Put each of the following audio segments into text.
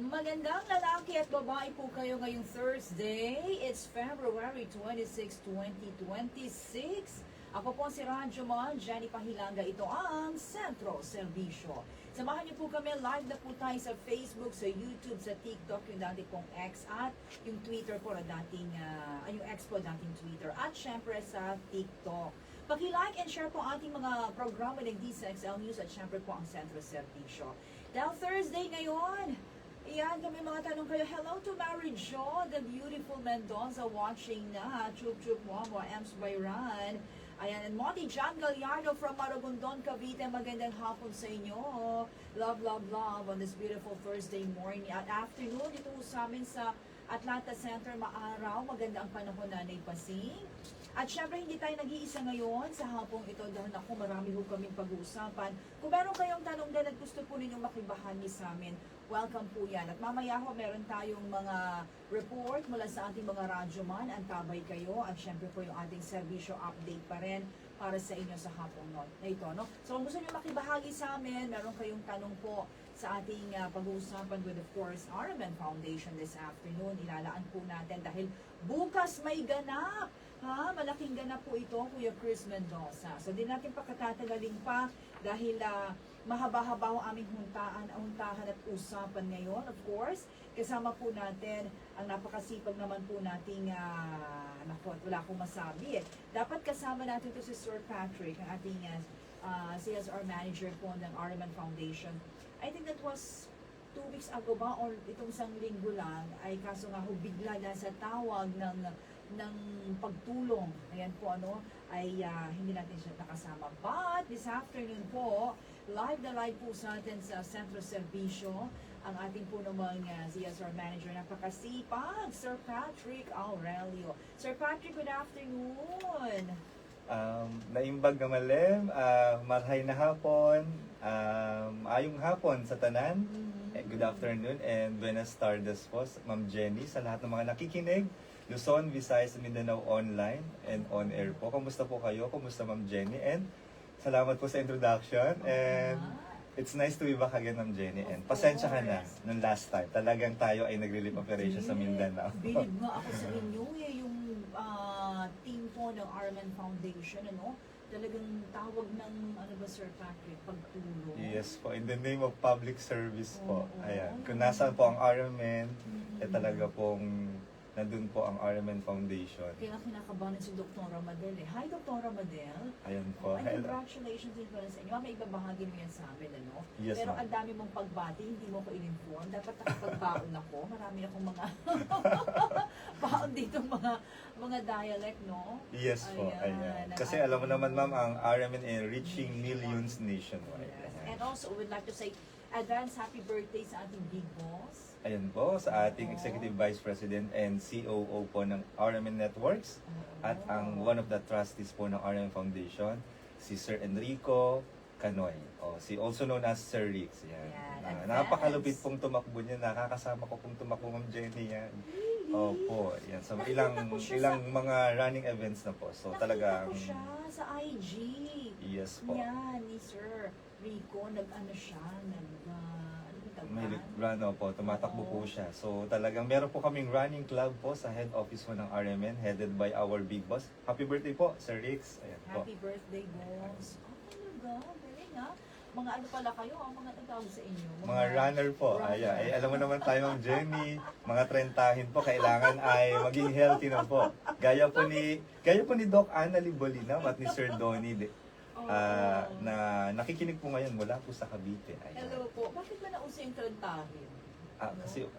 Magandang lalaki at babae po kayo ngayong Thursday. It's February 26, 2026. Ako po si Radyo Man, Jenny Pahilanga. Ito ang Sentro Servisyo. Samahan niyo po kami, live na po tayo sa Facebook, sa YouTube, sa TikTok, yung dati pong X at yung Twitter po na dating, yung X po dating Twitter. At syempre sa TikTok. Paki-like and share po ating mga programa ng DCXL News at syempre po ang Sentro Servisyo. Dahil Thursday ngayon, ayan, kami mga tanong kayo. Hello to Mary Jo, the beautiful Mendoza watching na. Chup Chup Momo, Ems Bayran. Ayan, and Monty John Gallardo from Maragondon, Cavite. Magandang hapon sa inyo. Love, love, love on this beautiful Thursday morning. At afternoon, dito sa amin sa Atlanta Center, maaraw. Maganda ang panahon, Nanay Pasing. At syempre, hindi tayo nag-iisa ngayon sa hapong ito dahil ako marami ho kaming pag-uusapan. Kung meron kayong tanong din at gusto po ninyong makibahagi sa amin, welcome po yan. At mamaya ho, meron tayong mga report mula sa ating mga radyoman. Antabay kayo. At syempre po yung ating servisyo update pa rin para sa inyo sa hapong na ito. No? So kung gusto niyo makibahagi sa amin, meron kayong tanong po sa ating pag-uusapan with, of course, RMN Foundation this afternoon. Ilalaan po natin dahil bukas may ganap. Malaking ganap po ito, Kuya Chris Mendoza. So, di natin pakatatagalin pa dahil mahaba-haba ang aming huntahan at usapan ngayon. Of course, kasama po natin ang napakasipag naman po nating, wala akong masabi. Dapat kasama natin ito si Sir Patrick, ang ating CSR manager po ng RMN Foundation. I think that was 2 weeks ago ba or itong isang linggo lang ay kaso nga bigla na sa tawag ng pagtulong. Ayan po ay hindi natin siya nakasama. But this afternoon po, live na live po sa atin sa Sentro Servisyo ang ating po namang CSR manager, napakasipag, Sir Patrick Aurelio. Sir Patrick, good afternoon. Naimbag nga malem, marhay na hapon, ayong hapon sa tanan. Good afternoon and buenas tardes po, Ma'am Jenny, sa lahat ng mga nakikinig. Luzon, Visayas, Mindanao online and on air po. Kumusta po kayo? Kumusta Ma'am Jenny? And salamat po sa introduction. And it's nice to be back again, Ma'am Jenny. And pasensya ka na nung last time. Talagang tayo ay nag-relief operation sa Mindanao. Bilib nga ako sa inyo yung team po ng RMN Foundation, talagang tawag ng, Sir Patrick, pagtulong. Yes po, in the name of public service po. Ayan. Kung nasaan po ang RMN, talaga pong nandun po ang RMN Foundation. Kaya kinakabahan si Dr. Ramadel. Hi, Dr. Ramadel. Ayan po. And congratulations din pala sa inyo. May ibabahagi mo yan sa amin, Yes, pero ma'am. ang dami mong pagbati, hindi mo ko in-inform. Dapat nakapagbaon ako. Marami akong mga baon dito, mga dialect, no? Yes po, ayan. Kasi alam mo naman, ma'am, ang RMN ay reaching millions nationwide. Yes. Ayan. And also, we'd like to say, advance happy birthday sa ating big boss. Ayan po, sa ating Executive Vice President and COO po ng RMN Networks at ang one of the trustees po ng RMN Foundation, si Sir Enrico Canoy, also known as Sir Rix. Yan. Napakalupit pong tumakbo niya, nakakasama ko pong tumakbo Ma'am Jenny yan. Opo, yan. So ilang mga running events na po. So talagang ko siya sa IG. Yes po. Yan, ni Sir Rico, May run po, tumatakbo po siya. So talagang meron po kaming running club po sa head office po ng RMN, headed by our big boss. Happy birthday po, Sir Rix. Ayan po. Happy birthday, boss. Talaga, galing Mga pala kayo, ang mga tawag sa inyo? Mga runner po. Ayan. Ay, alam mo naman tayo, Ma'am Jenny, mga trentahin po, kailangan ay maging healthy na po. Gaya po ni Doc Ana Libolina at ni Sir Donnie na nakikinig po ngayon mula po sa Cavite. Ayan. Hello po. Bakit ba nauso yung trentahin?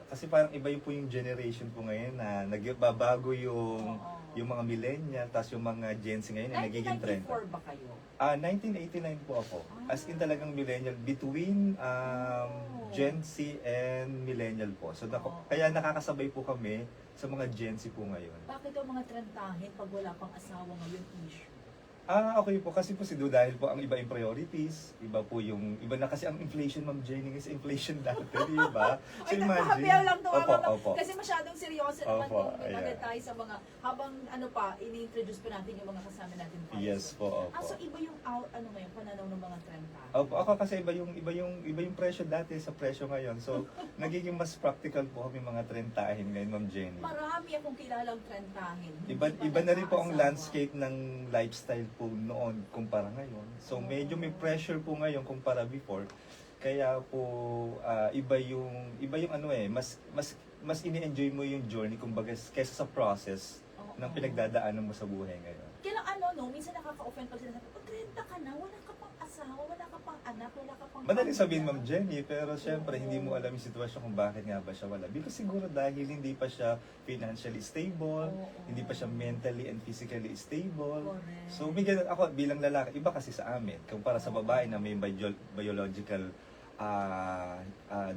Kasi parang iba po yung generation po ngayon na nagbabago yung mga millennial, tapos yung mga Gen Z ngayon na nagiging trend. 1994 ba kayo? 1989 po ako. As in talagang millennial, between Gen Z and millennial po. So kaya nakakasabay po kami sa mga Gen Z po ngayon. Bakit ang mga trentahin pag wala pang asawa ngayon issue? Okay po, kasi po dahil po ang iba yung priorities, iba po yung, iba na kasi ang inflation, Ma'am Jenny, is inflation dati, di ba? So Ay, imagine. nagpahabiyaw lang to, Opo, mama. opo. Kasi masyadong seryoso naman Opo, kung ayan. agad tayo sa mga, habang ano pa, ini-introduce pa natin yung mga kasama natin pa. Yes po, opo. So iba yung ano ngayon, pananaw ng mga trenta. Opo, ako kasi iba yung presyo dati sa presyo ngayon. So, nagiging mas practical po kami mga trentahin ngayon, Ma'am Jenny. Marami akong kilalang trentahin. Iba na rin po ang nag-aasawa. landscape ng lifestyle po noon kumpara ngayon. So medyo may pressure po ngayon kumpara before. Kaya po iba yung ano mas ini-enjoy mo yung journey kumbaga kaysa sa process Oo. ng pinagdadaanan mo sa buhay ngayon. Kailang minsan nakaka-offend pag sinasabi, pag 30 ka na, wala ka pang asawa, wala ka pang anak, wala ka pang Madaling sabihin, pamilya. Ma'am Jenny, pero syempre Oo. hindi mo alam yung sitwasyon kung bakit nga ba siya wala. Because siguro dahil hindi pa siya financially stable, Oo. hindi pa siya mentally and physically stable. Correct. So, may ganun ako bilang lalaki, iba kasi sa amin. Kumpara sa babae na may biological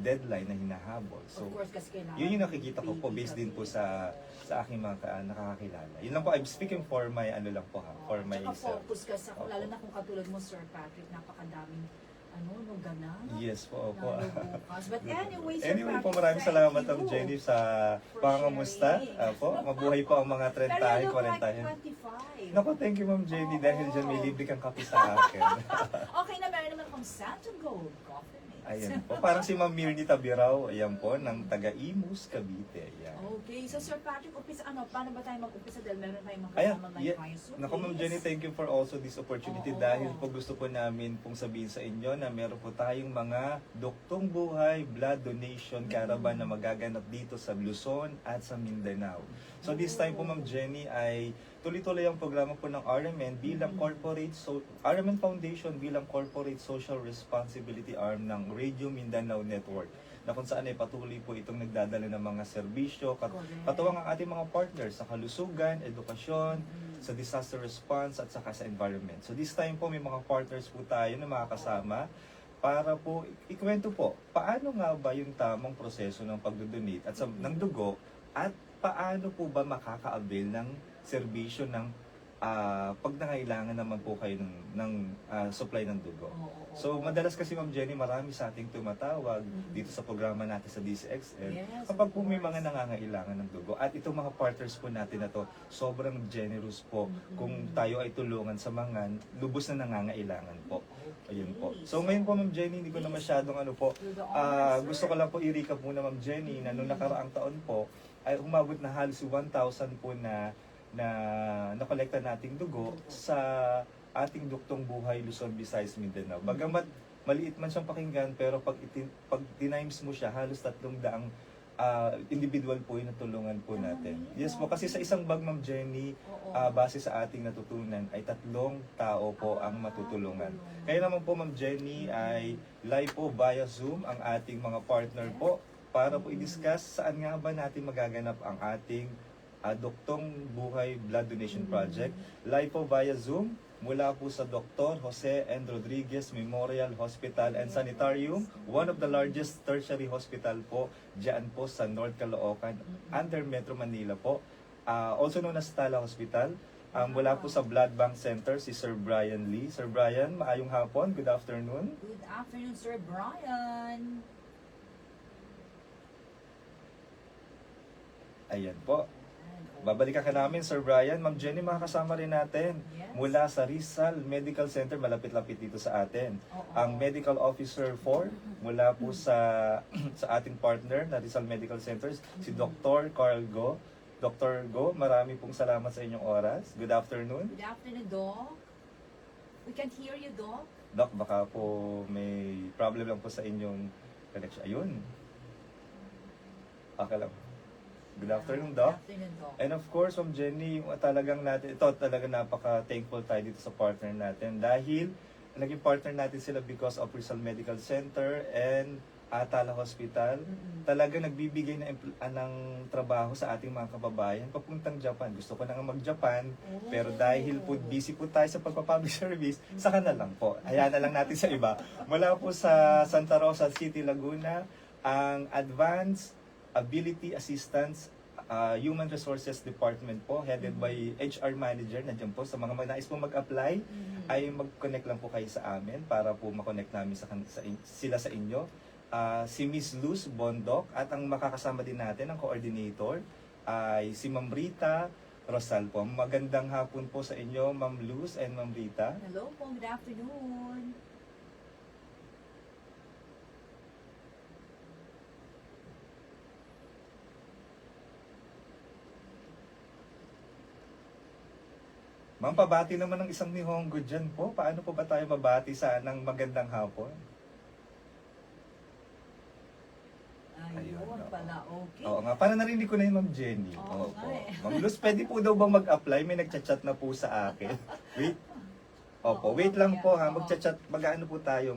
deadline na hinahabol. So, of course, kasi kailangan. yun yung nakikita ko po based din po sa aking mga nakakakilala. Yun lang po, I'm speaking for my ano lang po ha, for my Tsaka focus ka sa, Opo. lalo na kung katulad mo, Sir Patrick, napakadaming, ganang. Yes po, opo. Bukas. But anyway, Sir Anyway po, Patrick, maraming thank salamat, you Ma'am Jenny, sa for pangamusta. sharing. Opo, mabuhay po ang mga Pero 30 you look 40 like 25. Naku, thank you, Ma'am Jenny, dahil dyan may Oo. libre kang kape sa akin. Okay na, meron naman akong Santo Gold Coffee Mix. Ayan po, parang si Ma'am Mirni Tabiraw, ayan po, ng taga-Imus, Cavite. Ayan. Okay, so Sir Patrick, paano ba tayo mag-umpisa dahil meron tayong mga Ayan, kasama ngayong yeah. kayo. Naku, Ma'am Jenny, thank you for also this opportunity Oo. dahil po gusto po namin pong sabihin sa inyo na meron po tayong mga duktong buhay blood donation caravan na magaganap dito sa Luzon at sa Mindanao. So this time po, Ma'am Jenny, ay tuloy-tuloy ang programa po ng RMN bilang RMN Foundation bilang corporate social responsibility arm ng Radio Mindanao Network, na kung saan ay patuloy po itong nagdadala ng mga serbisyo, katuwang ang ating mga partners sa kalusugan, edukasyon, sa disaster response at saka sa environment. So this time po may mga partners po tayo na makakasama para po ikwento po paano nga ba yung tamang proseso ng pagdodonate at ng dugo at paano po ba makaka-avail ng serbisyo ng pag nangailangan naman po kayo ng supply ng dugo. So, madalas kasi, Ma'am Jenny, marami sa ating tumatawag dito sa programa natin sa DCXL Yes, kapag of po may course. mga nangangailangan ng dugo. At itong mga partners po natin na to, sobrang generous po kung tayo ay tulungan sa mga lubos na nangangailangan po. Ayun po. So, ngayon po, Ma'am Jenny, hindi ko na masyadong gusto ko lang po i-recap muna, Ma'am Jenny, na nung nakaraang taon po, ay umabot na halos 1,000 po na nakolekta nating dugo sa ating duktong buhay Luzon, Visayas, Mindanao. Bagamat maliit man siyang pakinggan, pero pag dinimes mo siya, halos 300 individual po yung natulungan po natin. Yes po, kasi sa isang bag, Ma'am Jenny, base sa ating natutunan, ay 3 tao po ang matutulungan. Kaya naman po, Ma'am Jenny, ay live po via Zoom ang ating mga partner po para po i-discuss saan nga ba natin magaganap ang ating Duktong Buhay Blood Donation Project. Live po via Zoom mula po sa Dr. Jose N. Rodriguez Memorial Hospital and Sanitarium, one of the largest tertiary hospital po dyan po sa North Caloocan, under Metro Manila po. Also known as Tala Hospital. Mula po sa Blood Bank Center, si Sir Brian Lee. Sir Brian, maayong hapon. Good afternoon. Good afternoon, Sir Brian. Ayan po. Babalikan ka namin, Sir Brian. Ma'am Jenny, makakasama rin natin Yes. mula sa Rizal Medical Center, malapit-lapit dito sa atin. Ang Medical Officer 4 mula po sa ating partner na Rizal Medical Centers, si Dr. Carl Go. Dr. Go, marami pong salamat sa inyong oras. Good afternoon. Good afternoon, Doc. We can't hear you, Doc. Doc, baka po may problem lang po sa inyong connection. Ayun. Okay lang. Good afternoon, Doc. Good afternoon, Doc. And of course, Ma'am Jenny, talagang napaka-thankful tayo dito sa partner natin dahil naging partner natin sila because of Rizal Medical Center and Tala Hospital. Talagang nagbibigay ng trabaho sa ating mga kababayan papuntang Japan. Gusto ko na nga mag-Japan, pero dahil po busy po tayo sa pagpapublic service, saka na lang po. Hayaan na lang natin sa iba. Mula po sa Santa Rosa City, Laguna, ang Advanced Ability Assistance Human Resources Department po, headed by HR Manager. Nandiyan po, sa mga nais po mag-apply, ay mag-connect lang po kayo sa amin para po ma-connect namin sila sa inyo. Si Miss Luz Bondok, at ang makakasama din natin, ang coordinator, ay si Ma'am Rita Rosal po. Magandang hapon po sa inyo, Ma'am Luz and Ma'am Rita. Hello po, good afternoon. Ma'am, pabati naman ng isang Nihongo dyan po. Paano po ba tayo mabati sa ng magandang hapon? Ayun Ayun, pala, okay. Oo nga, para narinig ko na yun, Ma'am Jenny. Oo Opo. nga eh. Ma'am Luz, pwede po daw bang mag-apply? May nagchat-chat na po sa akin. Wait. Opo, Oo, wait lang po ha. oo. Magchat-chat, mag-ano po tayo,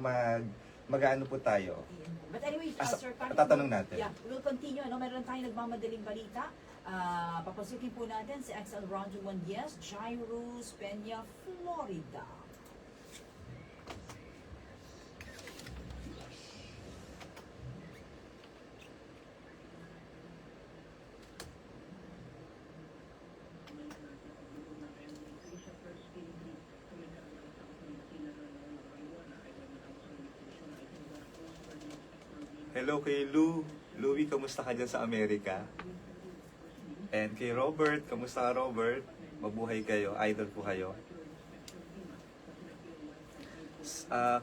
mag-ano po tayo. But anyway, Sir Patrick, tatanong natin. Yeah, we'll continue. Ano, meron tayong nagmamadaling balita. Papasukin po natin si XL Ronjo Mondies, Jairus Peña, Florida. Hello kay Lou. Louie, kamusta ka dyan sa Amerika? And kay Robert, kamusta ka Robert? Mabuhay kayo, idol po kayo.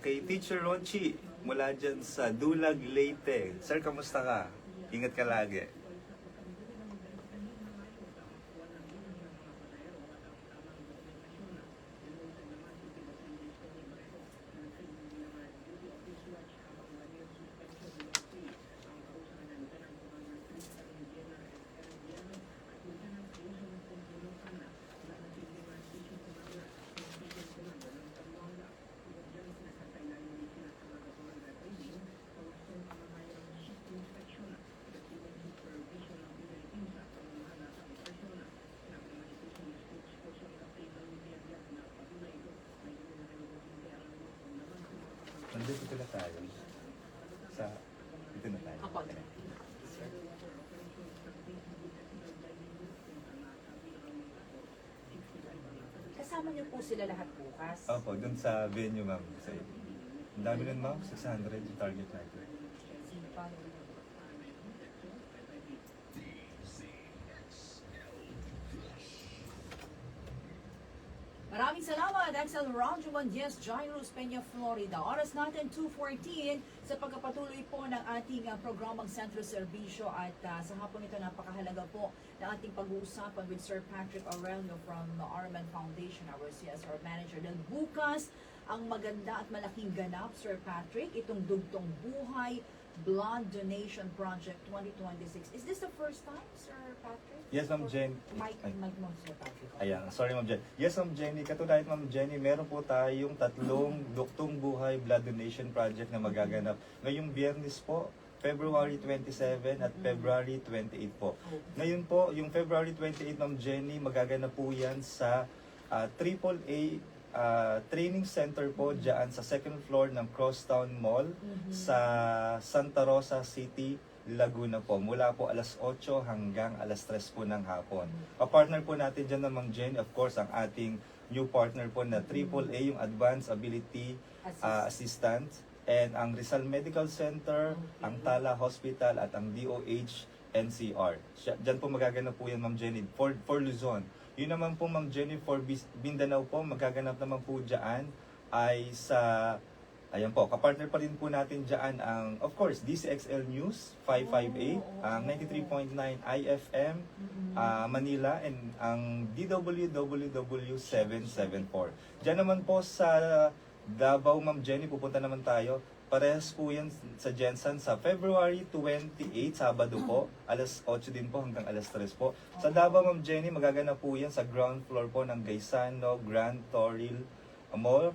Kay Teacher Ronchi, mula dyan sa Dulag, Leyte. Sir, kamusta ka? Ingat ka lagi. Dito na tayo. Dito na tayo. Apo. Kasama niyo po sila lahat bukas. Opo, dun sa venue, ma'am. Ang dami nun, ma'am. 600 yung target natin. Maraming salamat, XL Ronjo Mondies, Jairus Peña, Florida. Oras natin 2:14 sa pagkapatuloy po ng ating programang Sentro Servisyo at sa hapon ito napakahalaga po na ating pag-uusapan with Sir Patrick Aurelio from Arman Foundation, our CSR Manager. Dahil bukas ang maganda at malaking ganap, Sir Patrick, itong Dugtong Buhay Blood Donation Project 2026. Is this the first time, Sir Patrick? Yes, Ma'am Jen. Mike mo, Sir Patrick. Ayan, sorry Ma'am Jen. Yes, Ma'am Jenny. Katulad Ma'am Jenny, meron po tayong tatlong Duktong Buhay Blood Donation Project na magaganap. Ngayong Biyernes po, February 27 at February 28 po. Ngayon po, yung February 28, Ma'am Jenny, magaganap po yan sa AAA training center po dyan sa second floor ng Crosstown Mall sa Santa Rosa City, Laguna po. Mula po alas 8 hanggang alas 3 po ng hapon. Pa-partner po natin dyan ng Ma'am Jenny, of course, ang ating new partner po na AAA, yung Advanced Ability Assistance, and ang Rizal Medical Center, ang Tala Hospital, at ang DOH NCR. Diyan po magaganap po yan, Ma'am Jenny, for Luzon. Yun naman po, Ma'am Jenny, for Mindanao po, magaganap naman po dyan ay sa, ayan po, kapartner pa rin po natin dyan ang, of course, DCXL News 558, ang 93.9 IFM Manila, and ang DWWW 774. Dyan naman po sa Davao, Ma'am Jenny, pupunta naman tayo. Parehas po yan sa Jensen sa February 28, Sabado po. Alas 8 din po hanggang alas 3 po. Sa Davao, Ma'am Jenny, magaganap po yan sa ground floor po ng Gaisano Grand Toril Mall.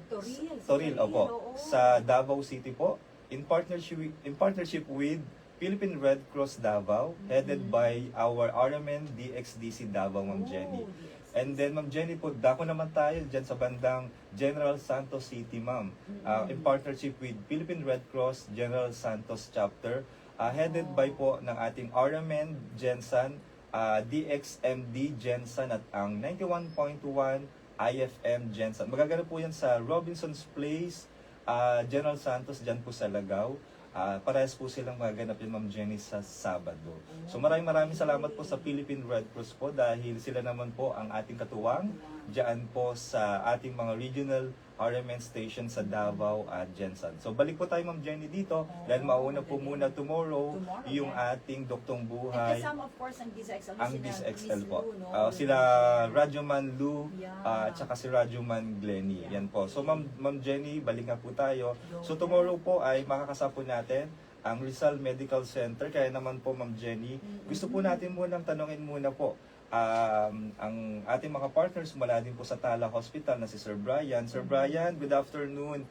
Toril, opo. Sa Davao City po. In partnership with Philippine Red Cross Davao, headed by our RMN DXDC Davao, Ma'am Jenny. And then, Ma'am Jenny po, dako naman tayo dyan sa bandang General Santos City, Ma'am. In partnership with Philippine Red Cross General Santos Chapter, headed by po ng ating RMN Jensen, DXMD Jensen at ang 91.1 IFM Jensen. Magagano po yan sa Robinson's Place, General Santos, dyan po sa Lagaw. Parehas po silang magaganap yun, Ma'am Jenny, sa Sabado. So maraming salamat po sa Philippine Red Cross po dahil sila naman po ang ating katuwang dyan po sa ating mga regional RMN station sa Davao at Jensen. So balik po tayo, Ma'am Jenny, dito dahil mauna po muna tomorrow yung ating Doktong And Buhay. kasama of course ang DizXL. Ang DizXL po. Miss Lou, no? Sila Radyoman Lou, Yeah. at saka si Radyoman Glenny. Yeah. Yan po. So Ma'am Jenny, balik nga po tayo. So tomorrow po ay makakasama po natin ang Rizal Medical Center. Kaya naman po, Ma'am Jenny, gusto po natin munang tanongin muna po ang ating mga partners mula din po sa Tala Hospital na si Sir Brian. Sir Brian, good afternoon.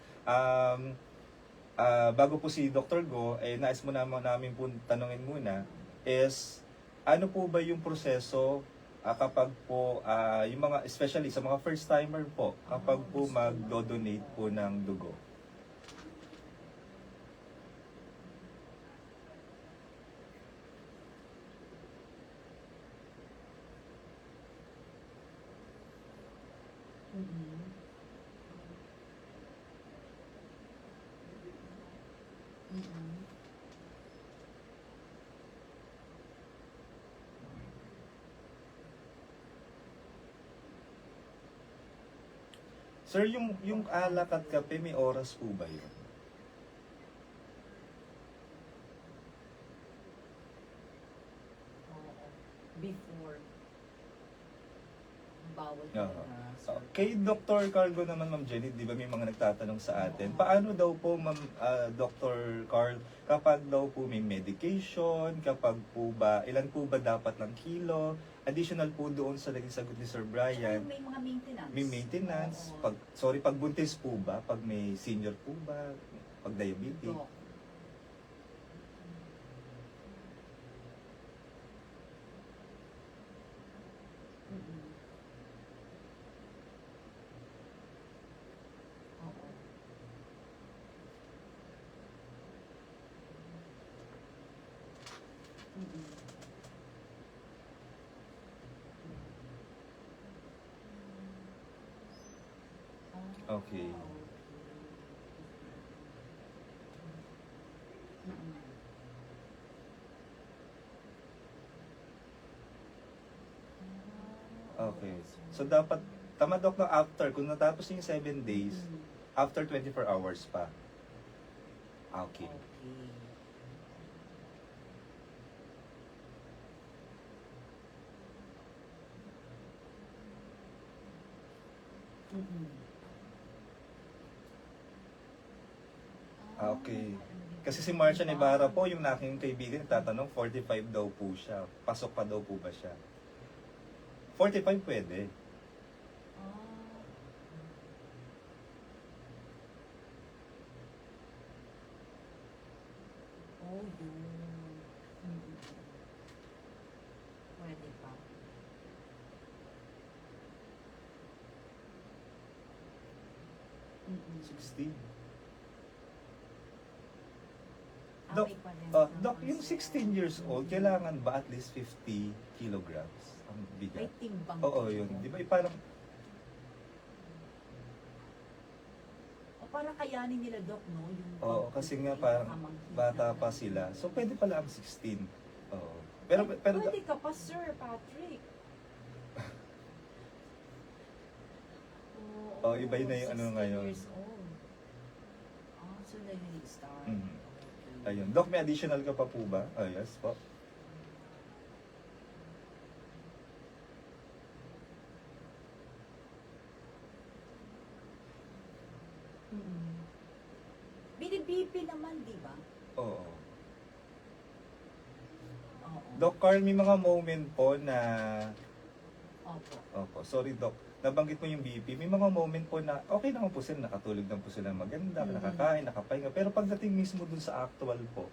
Bago po si Dr. Go, nais mo namin po tanongin muna is ano po ba yung proseso kapag po yung mga especially sa mga first timer po kapag po magdo-donate po ng dugo. Mhm. Mhm. Sir, yung alak at kape may oras po ba yun? Oo. Before. Bawal Oo. na. Kay Dr. Cargo naman, Ma'am Jenny, di ba may mga nagtatanong sa atin, paano daw po, Ma'am Dr. Carl, kapag daw po may medication, kapag po ba, ilan po ba dapat ng kilo, additional po doon sa naging sagot ni Sir Brian, May mga maintenance. may maintenance, Oo. pag buntis po ba, pag may senior po ba, pag diabetic, Dok. Mhm. Oo. Mhm. Okay. Mhm. Okay. So dapat, tama Dok, na after, kung natapos yung 7 days, Mhm. after 24 hours pa. Okay. Okay. Mhm. Okay. Kasi si Marcia Ibarra po, yung aking kaibigan, tatanong, 45 daw po siya. Pasok pa daw po ba siya? 45 pwede. Ah. Oh, yun. Mhm. Pwede pa. Mhm. 16. Ah, Dok, may pa rin Doc, naman yung siya. 16 years old, kailangan ba at least 50 kilograms ang May bigat? timbang. Oo, yun. Di ba? Parang, O para kayanin nila, Doc, no? Yung oo, kasi nga yung parang pamangkin bata na- pa sila. So, pwede pala ang 16. Oo. Pero, Pwede ka pa, Sir Patrick. Oo, Oh, iba yun na yung ano 16 ngayon. years old. Ah, so nag-start. Mhm. Okay. ayun. Doc, may additional ka pa po ba? Oh, yes po. Mm-mm. Binibipi naman, di ba? Oo. Oo. Doc Carl, may mga moment po na, Opo. opo, sorry Doc, nabanggit mo yung BP, may mga moment po na okay naman po sila, nakatulog lang po sila maganda, Mhm. nakakain, nakapahinga, pero pagdating mismo dun sa actual po,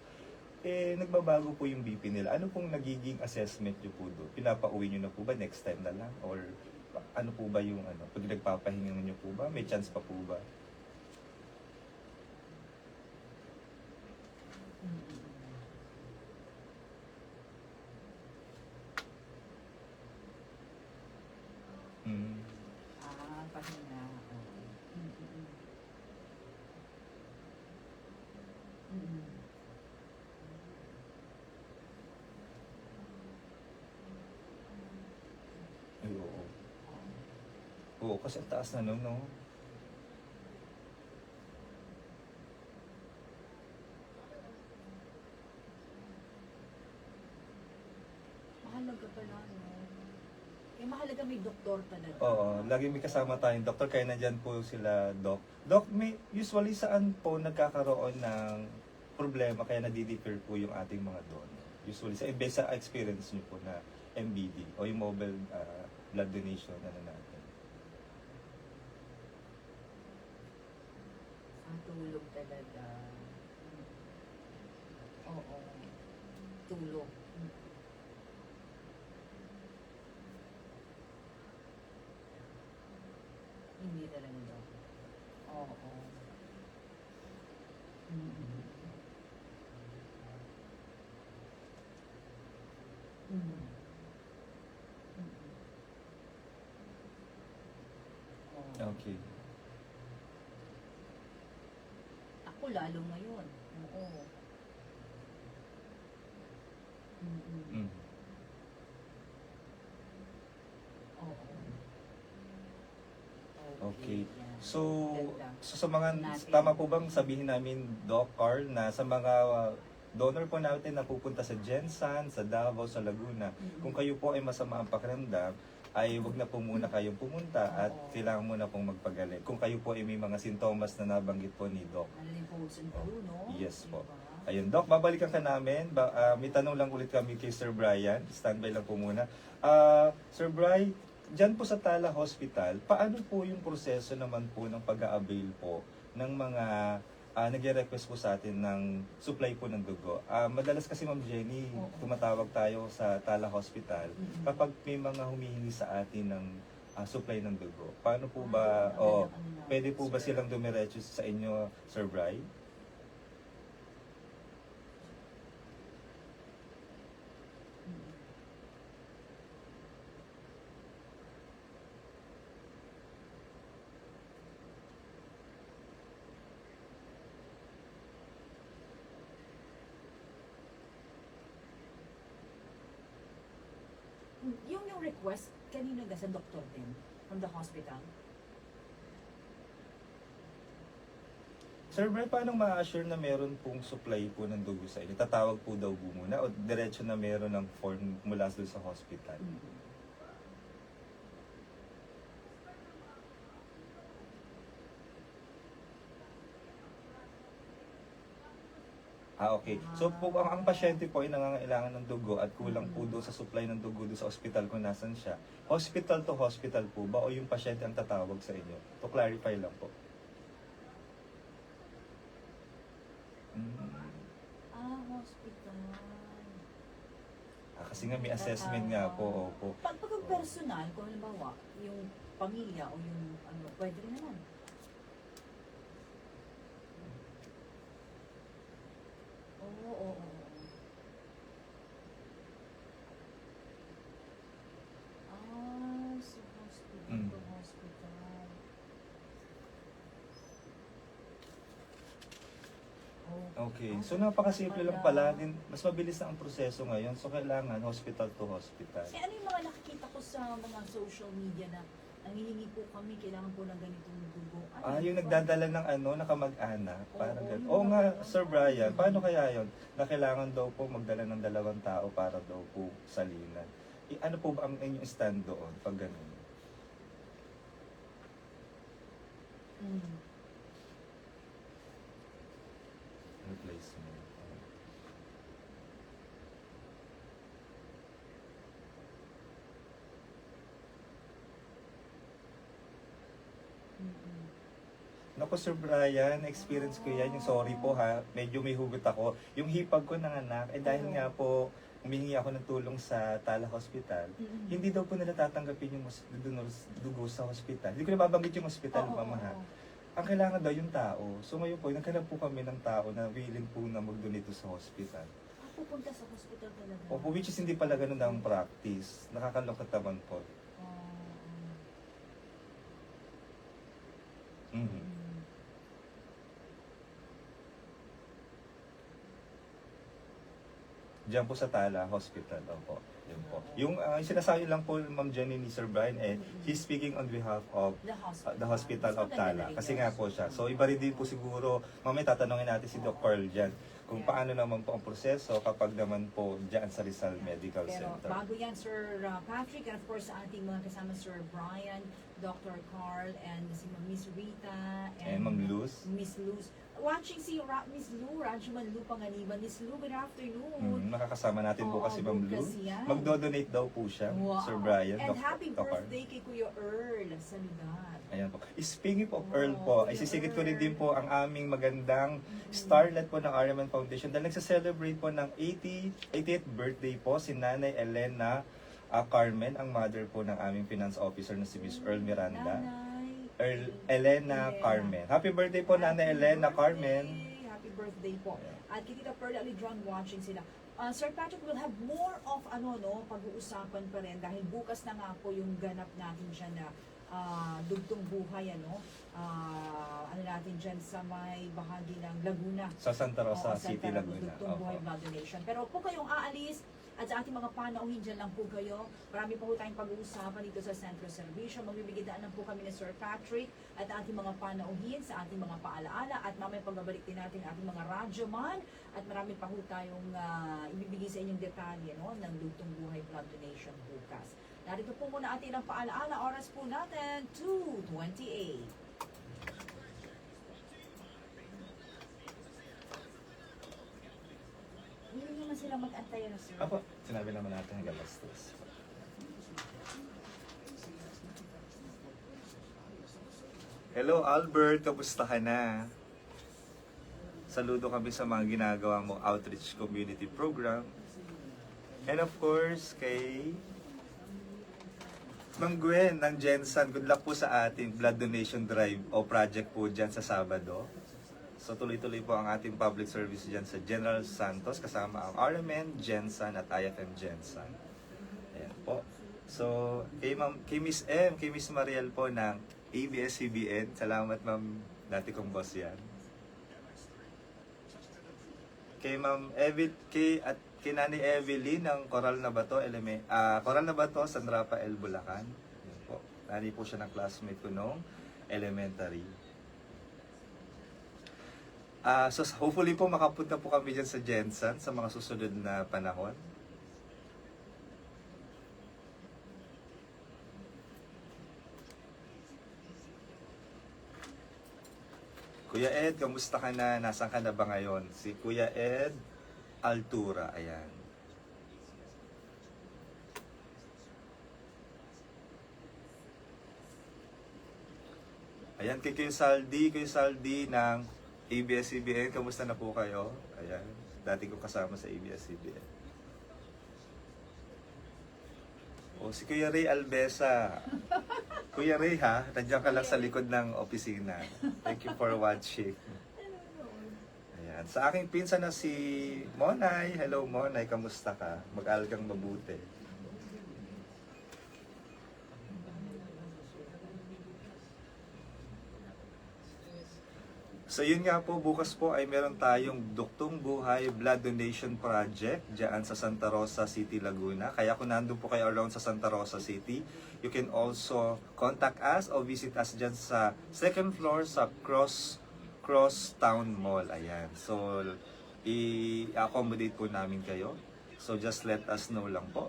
nagbabago po yung BP nila. Ano pong nagiging assessment nyo po doon? Pinapauwi nyo na po ba next time na lang? Or ano po ba yung ano, pag nagpapahinga nyo po ba? May chance pa po ba? Mm-mm. Oo, kasi ang taas na nun, no? Mahalaga pala, no? Eh, mahalaga may doktor talaga. Oo, lagi may kasama tayong doktor, kaya nandyan po sila, Doc. Doc, may usually saan po nagkakaroon ng problema kaya nadidefer po yung ating mga donor? Usually, based sa experience niyo po na MBD o yung mobile blood donation natin. Ang tulog talaga. Oo. Tulog. Hindi talaga daw. Oo. Mm. Mm. Mm. Oo. Okay. Ako lalo ngayon. Oo. Mm-mm. Mm. Oo. Okay. Yan. So, Ganda. sa mga, Natin. tama po bang sabihin namin, Doc Carl, na sa mga donor po natin na pupunta sa Jensan, sa Davao, sa Laguna, Mm-mm. kung kayo po ay masama ang pakiramdam, ay wag na po muna kayong pumunta at Oo. kailangan muna pong magpagaling. Kung kayo po ay may mga sintomas na nabanggit po ni Doc. Ano yung foods and crew, no? Yes po. Diba? Ayun, Doc, babalikan ka namin. May tanong lang ulit kami kay Sir Brian. Standby lang po muna. Sir Brian, dyan po sa Tala Hospital, paano po yung proseso naman po ng pag-a-avail po ng mga nagre-request po sa atin ng supply po ng dugo? Madalas kasi Ma'am Jenny, Oo. tumatawag tayo sa Tala Hospital Mm-mm. kapag may mga humihingi sa atin ng supply ng dugo. Paano po ba, Ano na, pwede po ba sir? silang dumiretso sa inyo, Sir Brian? Mm. Yung request, kanino ga sa doktor din? From the hospital? Sir Brian, paano ma-assure na meron pong supply po ng dugo sa inyo? Tatawag po daw po muna o diretso na meron ng form mula doon sa hospital? Mm. Okay. So po, ang pasyente po ay nangangailangan ng dugo at kulang po doon sa supply ng dugo doon sa hospital kung nasan siya. Hospital to hospital po ba o yung pasyente ang tatawag sa inyo? To clarify lang po. Mm. Hospital. Kasi nga may assessment nga po. Opo. Pag personal, kung halimbawa, yung pamilya o yung ano, pwede rin naman. Oo. So hospital Mm. to hospital. Okay. So napakasimple lang pala din. Mas mabilis na ang proseso ngayon. So kailangan hospital to hospital. Eh, ano yung mga nakikita ko sa mga social media na nangihingi po kami, kailangan po ng ganitong dugo. Yung nagdadala ng nakamag-anak. Parang Oo, ganun. yung Oo nga, mga- Sir Brian, paano kaya yon? Na kailangan daw po magdala ng 2 tao para daw po salinan. Ano po ba ang inyong stand doon pag ganun? Mm. Replacement. Mm-mm. Naku Sir Brian, experience ko yan. Yung sorry po ha, medyo may hugot ako. Yung hipag ko ng anak, dahil Oo. nga po, humihingi ako ng tulong sa Tala Hospital, Mm-mm. hindi daw po nila tatanggapin yung dugo sa hospital. Hindi ko nababanggit yung hospital, Oo, mama ha. oo. Ang kailangan daw yung tao. So ngayon po, naghanap po kami ng tao na willing po na mag-donate sa hospital. Pupunta sa hospital talaga. Opo, which is hindi pala ganun ang practice. Nakakalungkot naman po. Mhm. Mm. Diyan po sa Tala Hospital, opo. Yun po. Yung sinasabi lang po Ma'am Jenny ni Sir Brian, he's speaking on behalf of the Hospital of Tala. Kasi nga po siya. So iba rin din po siguro, mamaya tatanungin natin si Doc Carl dyan, kung paano naman po ang proseso kapag naman po dyan sa Rizal Medical Pero Center. bago yan, Sir Patrick, and of course sa ating mga kasama, Sir Brian, Dr. Carl, and si Miss Rita, And Ma'am Luz. Miss Luz. Watching si Miss Lou, Rajuman Lou Panganiban. Miss Lou, good afternoon. Makakasama natin bukas si Ma'am Lou. bukas yan. Magdo-donate daw po siya, Wow. Sir Brian. And Doc- happy Doc Carl. birthday kay Kuya Earl sa lugar. Ayan po. Speaking of Oh, Earl po, Kuya ay sisigit ko rin Earl. din po ang aming magandang starlet po ng RMN Foundation dahil nagsa-celebrate po ng 80th birthday po si Nanay Elena Carmen, ang mother po ng aming finance officer na si Miss Earl Miranda. Nanay. Elena Carmen. Happy birthday po, Nanay Elena Happy Carmen. birthday. Happy birthday po. At kay Tita Pearl Alidron watching sila. Sir Patrick, will have more of pag-uusapan pa rin dahil bukas na nga po yung ganap natin dyan na dugtong buhay, ano natin dyan sa may bahagi ng Laguna. Sa Santa Rosa Oo, City, Santa Laguna. Dugtong buhay Opo. blood donation. Pero po kayong aalis at sa ating mga panauhin dyan lang po kayo. Marami pa po tayong pag-uusapan dito sa Centro Servicio. Magbibigidaan lang po kami ni Sir Patrick at ating mga panauhin sa ating mga paalaala at mamaya pagbabalik din natin ating mga radyoman at marami pa po tayong ibibigay sa inyong detalye ng Dugtong Buhay Blood Donation bukas. Narito po muna ating ang paalaala. Oras po natin, 2:28. Hindi naman sila mag-antay, sir. Apo, sinabi naman natin hanggang alas 3. Hello Albert, kamusta ka na? Saludo kami sa mga ginagawa mo outreach community program. And of course, kay Ma'am Gwen ng Jensen, good luck po sa ating blood donation drive o project po dyan sa Sabado. So tuloy-tuloy po ang ating public service dyan sa General Santos kasama ang RMN, Jensen at IFM Jensen. Ayan po. So, kay Miss M, kay Miss Mariel po ng ABS-CBN, salamat ma'am, dati kong boss yan. Kay Ma'am kay Nani Evelyn ng Coral na Bato, Coral na Bato, San Rafael, Bulacan. Yan po. Nani po siya ng classmate ko noong elementary. So hopefully po makapunta po kami dyan sa Jensen sa mga susunod na panahon. Kuya Ed, kamusta ka na? Nasaan ka na ba ngayon? Si Kuya Ed Altura, ayan. Ayan, kay Kuya Saldi ng ABS-CBN, kamusta na po kayo? Ayan, dati ko kasama sa ABS-CBN. O, si Kuya Ray Albesa. Kuya Ray ha, nandiyan ka lang sa likod ng opisina. Thank you for watching. Ayan. Sa aking pinsan na si Monay. Hello Monay, kamusta ka? Mag-aral kang mabuti. So yun nga po, bukas po ay meron tayong Dugtong Buhay Blood Donation Project dyan sa Santa Rosa City, Laguna. Kaya kung nandun po kayo around sa Santa Rosa City, you can also contact us o visit us dyan sa second floor sa Cross Town Mall. Ayan. So, i-accommodate po namin kayo. So, just let us know lang po.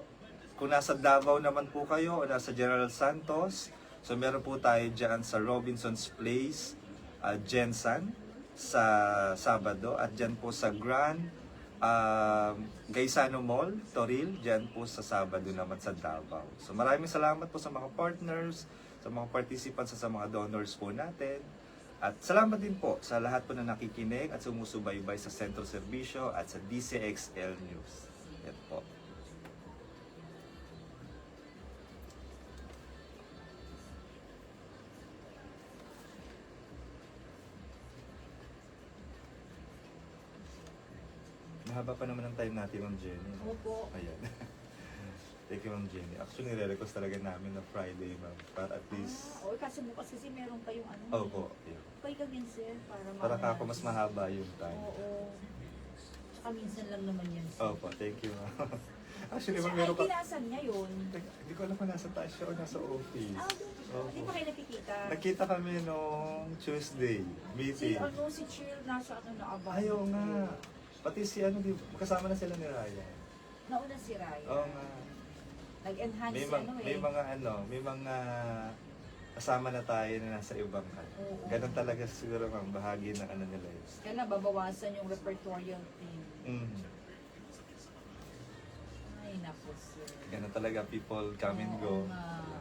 Kung nasa Davao naman po kayo o nasa General Santos, so meron po tayo dyan sa Robinson's Place, Jensen sa Sabado at dyan po sa Grand Gaisano Mall, Toril, dyan po sa Sabado naman sa Davao. So maraming salamat po sa mga partners, sa mga participants, sa mga donors po natin. At salamat din po sa lahat po na nakikinig at sumusubaybay sa Centro Servicio at sa DCXL News. Yan po. Mahaba pa naman ang time natin, Ma'am Jenny. Opo. Ayan. Thank you, Ma'am Jenny. Actually, nire-request talaga namin na Friday, Ma'am. Para at least... Kasi bukas kasi meron kayong Opo. Yeah. Pwede ka minsan para Para kako mas mahaba yung time. Oo. Tsaka minsan lang naman yan. Opo, thank you, Ma'am. Actually, Sa meron ka... kinasan niya yun. Hindi ko alam kung nasa taas siya o nasa office. Doon. Hindi pa kayo nakikita. Nakita kami nung Tuesday, Si, meeting. si Chill nasa naabang. Ayaw nga. Pati si kasama na sila ni Ryan. Nauna si Ryan. Oo nga. Nag-enhance May, si may mga kasama na tayo na nasa ibang Oo. Ganun talaga siguro ang bahagi ng nila yun. Kaya babawasan yung repertorial thing. Mm. Ay, naku sir. Ganun talaga, people come and go. Oo nga.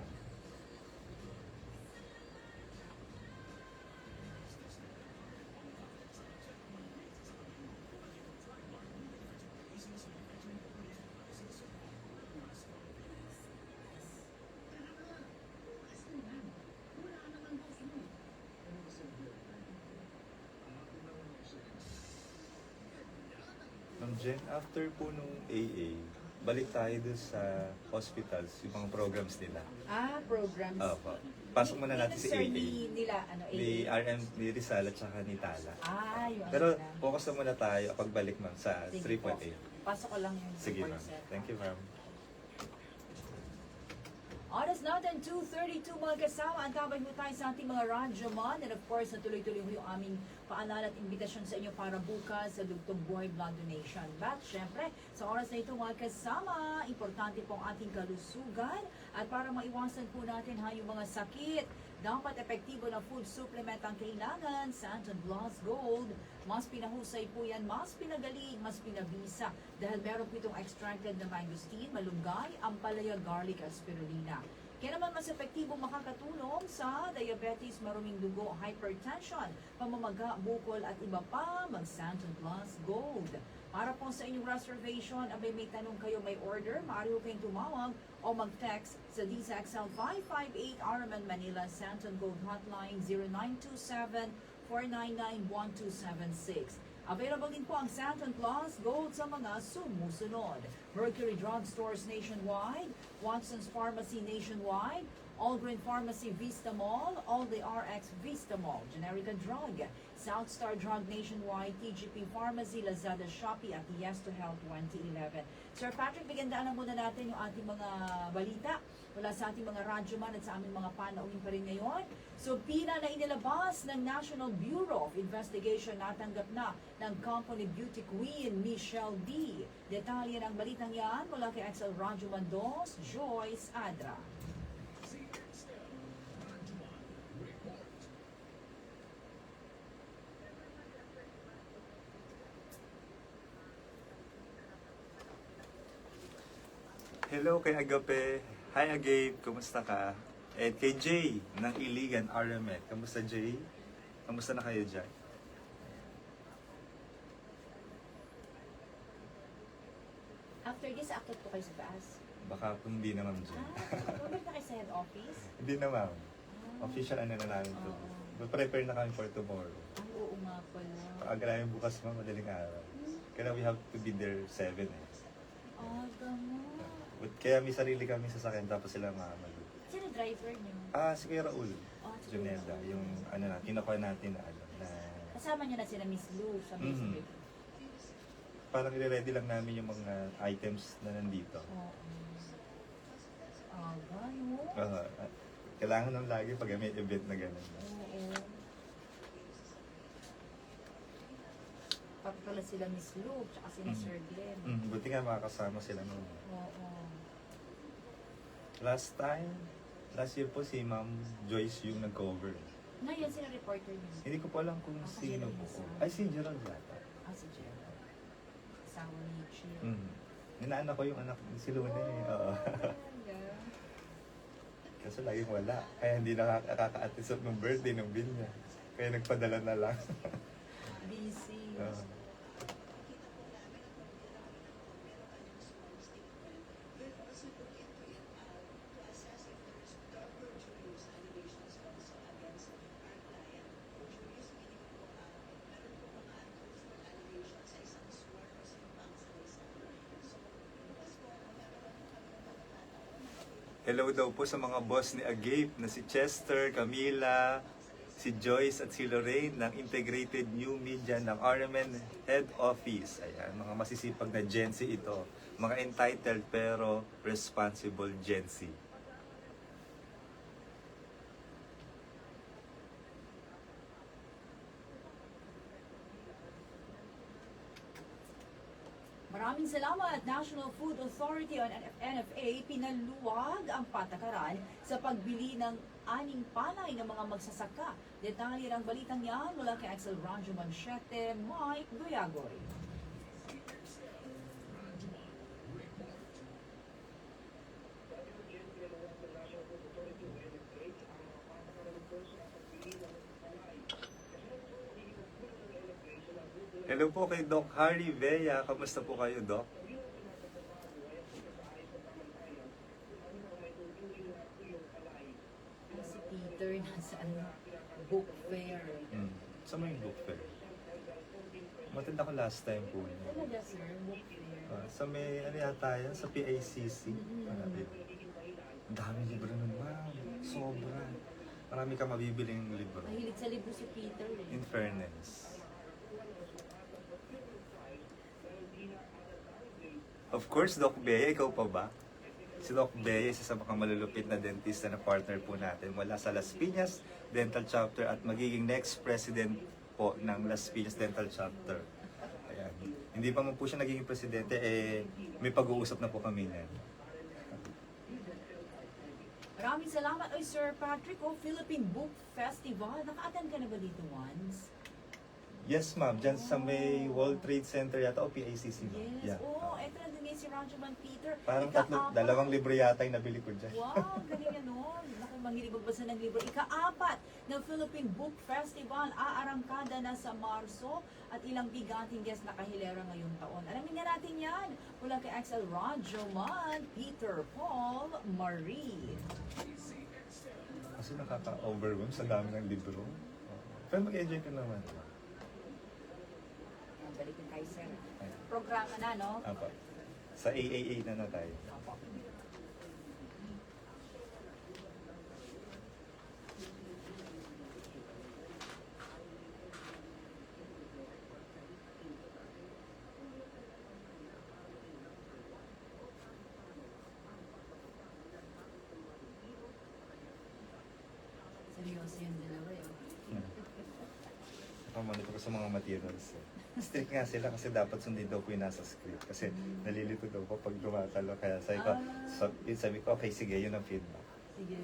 Ma'am Jen, after po nung AA, balik tayo doon sa hospitals, yung mga programs nila. Programs. Opo. Pasok muna natin si AA. Nila, Ni AA. RM, ni Rizal at saka ni Tala. Yung Pero nila. focus na muna tayo pagbalik ma'am sa Sige po. 3.8. Pasok ko lang yung Sige ma'am. report set. Thank you ma'am. Oras natin, 2:32 mga kasama. Ang tabay mo tayo sa ating mga radyoman. And of course, natuloy-tuloy mo yung aming paalala at imbitasyon sa inyo para bukas sa Dugtong Buhay Blood Donation. But syempre, sa oras na ito mga kasama, importante po ang ating kalusugan. At para maiwasan po natin yung mga sakit, dapat epektibo na food supplement ang kailangan. Santon Plus Gold, mas pinahusay po yan, mas pinagaling, mas pinabisa. Dahil meron po itong extracted na mangosteen, malunggay, ampalaya, garlic, at spirulina. Kaya naman mas epektibo makakatulong sa diabetes, maruming dugo, hypertension, pamamaga, bukol at iba pa, mag-Santon Plus Gold. Para po sa inyong reservation, abay may tanong kayo, may order, maaari po kayong tumawag o mag-text sa DZXL 558 Araman, Manila, Santon Gold Hotline 0927-499-1276. Available din po ang Santon Plus Gold sa mga sumusunod. Mercury Drug Stores nationwide, Watson's Pharmacy nationwide, All Green Pharmacy Vista Mall, All the RX Vista Mall, Generica Drug, South Star Drug nationwide, TGP Pharmacy, Lazada, Shopee at Yes to Health 2011. Sir Patrick, bigandaan na muna natin yung ating mga balita mula sa ating mga radyoman at sa aming mga panauhin pa rin ngayon. So, pina na inilabas ng National Bureau of Investigation, natanggap na ng company beauty queen Michelle D. Detalye ng balitang yan mula kay XL Radyoman 2, Joyce Adra. Hello kay Agape. Hi Agape, kumusta ka? At kay Jay ng Iligan Aramet. Kamusta Jay? Kamusta na kayo dyan? After this, akit po kayo sa taas. Baka po hindi na ma'am Jay. Tubig na kayo sa head office? Hindi na ma'am. Official na namin to. Prepare na kami for tomorrow. Ay, oo nga pala. Pag-agaramin bukas ma'am, madaling araw. Kaya we have to be there 7 eh. Gano'n. But kaya may sarili kami sasakyan tapos sila mamalo. Sino driver niyo? Si Kuya Raul. Si Juneda. Raul. Yung kinukuha natin na Kasama niyo na sila Miss Lou sa Facebook. Parang i-ready lang namin yung mga items na nandito. Oo. Gano'n. Kailangan lang lagi pag may event na gano'n. Oo. Pati pala sila Miss Lou, tsaka sila Sir Glenn. Buti nga makakasama sila noon. Oo. Last year po si Ma'am Joyce yung nag-cover. Ngayon, sila reporter niyo. Hindi ko pa alam kung Kasi sino yun po. isa. Ay, si Gerald yata. Si Gerald. Asawa ni Chill. Ninaanak ko yung anak si Luna eh. Oo. Kaso laging wala. Kaya hindi nakaka-attest ng birthday ng bin niya. Kaya nagpadala na lang. Busy. Hello daw po sa mga boss ni Agape na si Chester, Camila, si Joyce at si Lorraine ng Integrated New Media ng RMN Head Office. Ayan, mga masisipag na Gen Z ito. Mga entitled pero responsible Gen Z. Maraming salamat, National Food Authority on NFA, pinaluwag ang patakaran sa pagbili ng aning palay ng mga magsasaka. Detalye ng balitang yan mula kay Axel Ranjo Manchete, Mike Guyagoy. Hello po kay Doc Harry Vea. Kamusta po kayo, Doc? Si Peter nasa book fair. Sa may book fair. Matanda ko last time po. Talaga sir, book fair. Sa may, ano yata yan? Sa PICC. Ang daming libro nun, ma'am. Sobra. Marami kang mabibiling libro. Mahilig sa libro si Peter eh. In fairness. Of course, Doc Bea, ikaw pa ba? Si Doc Bea, isa sa mga malulupit na dentista na partner po natin mula sa Las Piñas Dental Chapter at magiging next president po ng Las Piñas Dental Chapter. Ayan. Hindi pa man po siya nagiging presidente, may pag-uusap na po kami niyan. Maraming salamat, oy Sir Patrick, Philippine Book Festival. Naka-attend ka na ba dito once? Yes, ma'am. Diyan sa may World Trade Center yata o PACC, ma'am. Yes. Oo, eto na din si Ranjaman Peter. Parang Ika-apat. dalawang libro yata yung nabili ko dyan. Wow, galing yan nun. Naku, manginig magbasa ng libro. Ika-apat ng Philippine Book Festival. Aarangkada na sa Marso at ilang bigating guest nakahilera ngayong taon. Alamin na natin yan mula kay Axel Ranjaman, Peter, Paul, Marie. Kasi nakaka-overwhelm sa dami ng libro. Pero mag-enjoy ko naman. Balik yung kay Sir. Programa na, no? Apa. Sa AAA na tayo. Opo. Seryoso yung dalawa eh. Nakamonito ko sa mga materials. Strict nga sila kasi dapat sundin daw po yung nasa script. Kasi nalilito daw po pag tumatalo. Kaya sabi ko, okay, sige, yun ang feedback. Sige.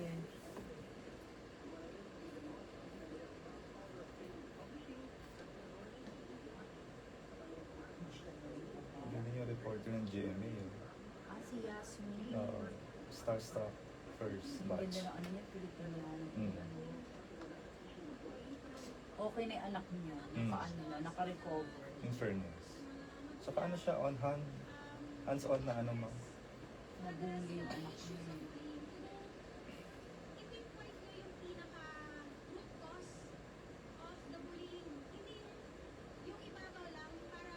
Ganun yung reporter ng GMA. Si Yasmin. Starstruck first Ang batch. ganda ng ano niya, Pilipino. Mm. Okay na yung anak niya. Naka-ano na, naka-recover. In fairness. So paano siya hands-on na ano, ma'am? Nabungi yung anak niya. Hindi po ito yung pinaka-root cause of the bullying. Hindi yung ibabaw lang para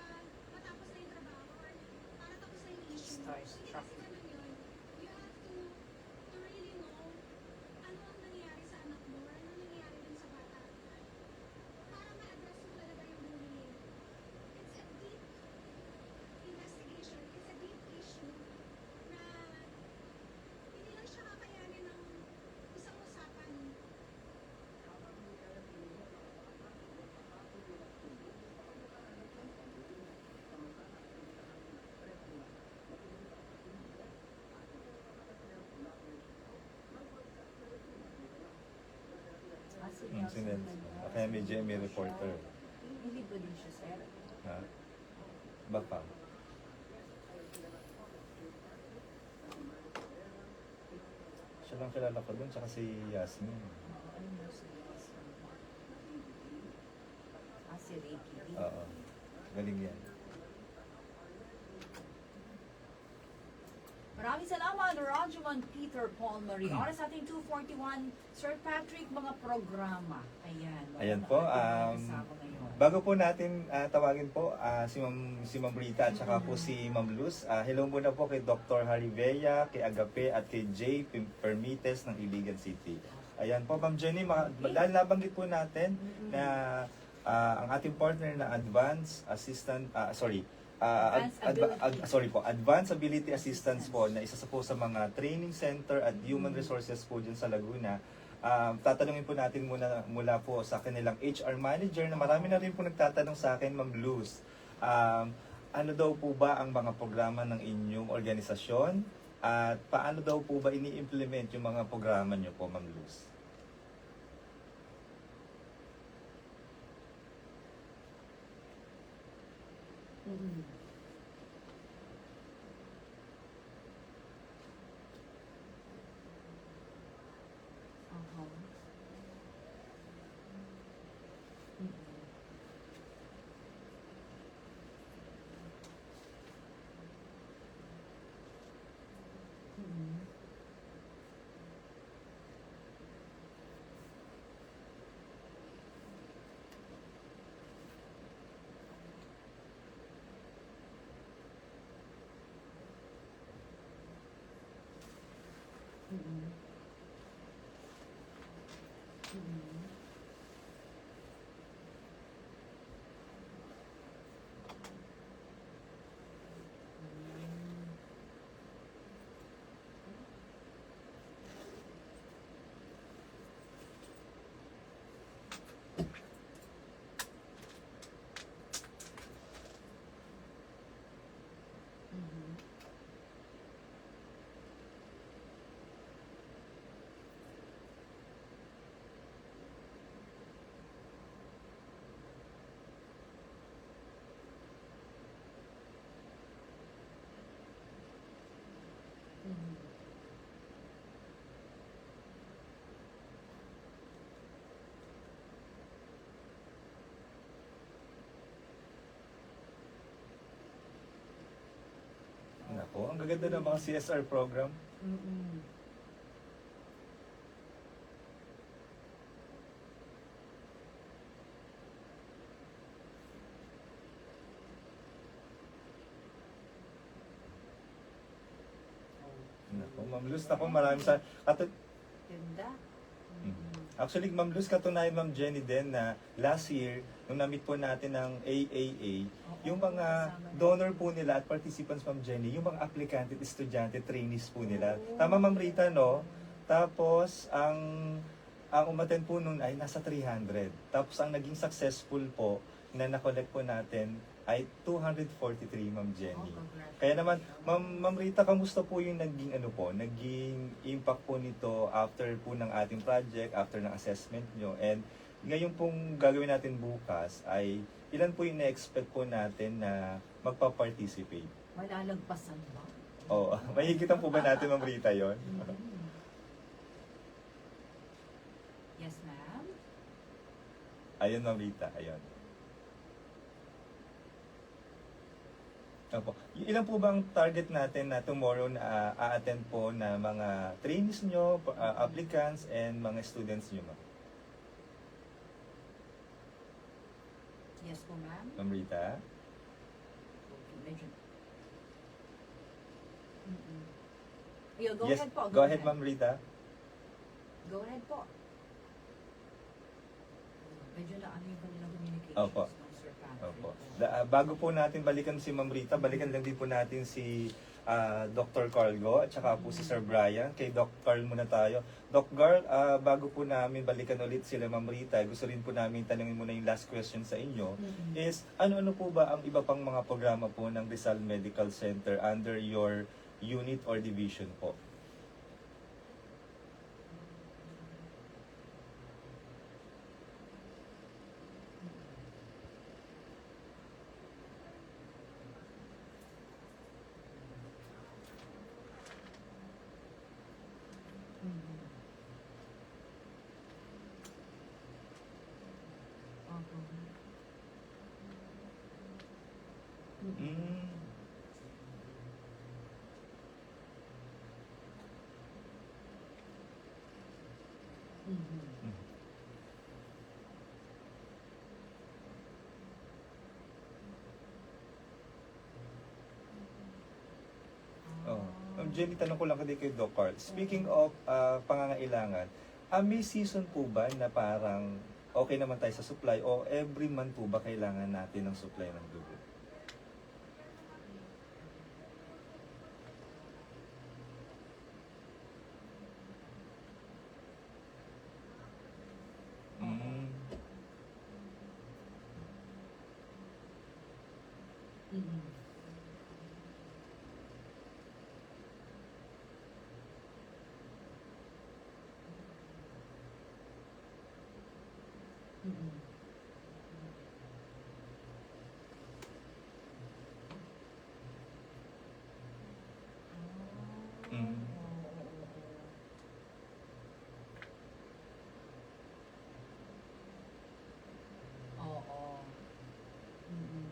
matapos na yung trabaho or para tapos na yung issue. Starstruck. Hindi kasi ganun yun. You have to really know ano ang nangyayari sa anak mo or ano nangyayari dun sa bata. Para ma-address mo talaga yung bullying. It's a deep investigation. It's a deep issue na hindi lang siya kakayanin ng isang usapan. Si Si Nelson. Nelson. Kaya may GMA reporter. May libro din siya, sir. Ha? Baka. Siya lang kilala ko dun, tsaka si Yasmin. Ano mo si Nelson? Si Ricky. Oo. Galing yan. Maraming salamat, Rajuman Peter, Paul, Marie. Oras ating 2:41. Sir Patrick, mga programa. Ayan. Ayan po, kasama ngayon. bago po natin tawagin po si Ma'am Rita at saka po si Ma'am Luz. Hello muna po kay Dr. Harry Vea, kay Agape at kay Jay Permites ng Iligan City. Ayan po, Ma'am Jenny, dahil nabanggit po natin na ang ating partner na Advanced Assistant, Advanced Ability Assistance po na isa po sa mga training center at human resources po dyan sa Laguna. Tatanungin po natin mula po sa kanilang HR manager na marami na rin po nagtatanong sa akin, Ma'am Luz. Ano daw po ba ang mga programa ng inyong organisasyon at paano daw po ba ini-implement yung mga programa nyo po, Ma'am Luz? Mm. Aha. Mm. Mm. Mm. Mm. Mhm. Mhm. Nako, ang gaganda ng mga CSR program. Mm. Nako, Ma'am Luz, nako, marami sa... Ganda. Actually, Ma'am Luz, katunayan Ma'am Jenny din na last year, nung na-meet po natin ng AAA, yung mga donor po nila at participants, Ma'am Jenny, yung mga aplikante, estudyante, trainees po nila. Tama, Ma'am Rita, no? Tapos, ang umattend po nun ay nasa 300. Tapos, ang naging successful po na na-collect po natin ay 243, Ma'am Jenny. Kaya naman, Ma'am Rita, kamusta po yung naging impact po nito after po ng ating project, after ng assessment nyo? And ngayon pong gagawin natin bukas ay ilan po yung na-expect po natin na magpa-participate? Malalagpasan ba? Oo, mahigitan po ba natin, Ma'am Rita, yun? Mhm. Yes, ma'am. Ayun, Ma'am Rita, ayun. Opo. Ilan po bang target natin na tomorrow na a-attend po na mga trainees nyo, applicants, and mga students nyo, Ma'am? Yes po, ma'am. Ma'am Rita? Okay, medyo. Mm-mm. Yo, go Yes, ahead po. go ahead, Ma'am Rita. Go ahead po. Medyo na ano yung kanilang communications. Opo. No, Sir Patrick. Opo. Bago po natin balikan si Ma'am Rita, balikan lang din po natin si Dr. Carl Go at saka po si Sir Brian. Kay Doc Carl muna tayo. Doc Carl, bago po namin balikan ulit sila Ma'am Rita, gusto rin po namin tanungin muna yung last question sa inyo Mhm. is ano-ano po ba ang iba pang mga programa po ng Rizal Medical Center under your unit or division po? Mhm. Okay. Mhm. Mm. Mhm. Oh. Ma'am Jenny, tanong ko lang kay Doc Carl. Speaking of pangangailangan, May season po ba na parang okay naman tayo sa supply o every month po ba kailangan natin ng supply ng dugo? Mm. Mm-mm. Mm-mm. Mm. Oo. Mm-mm.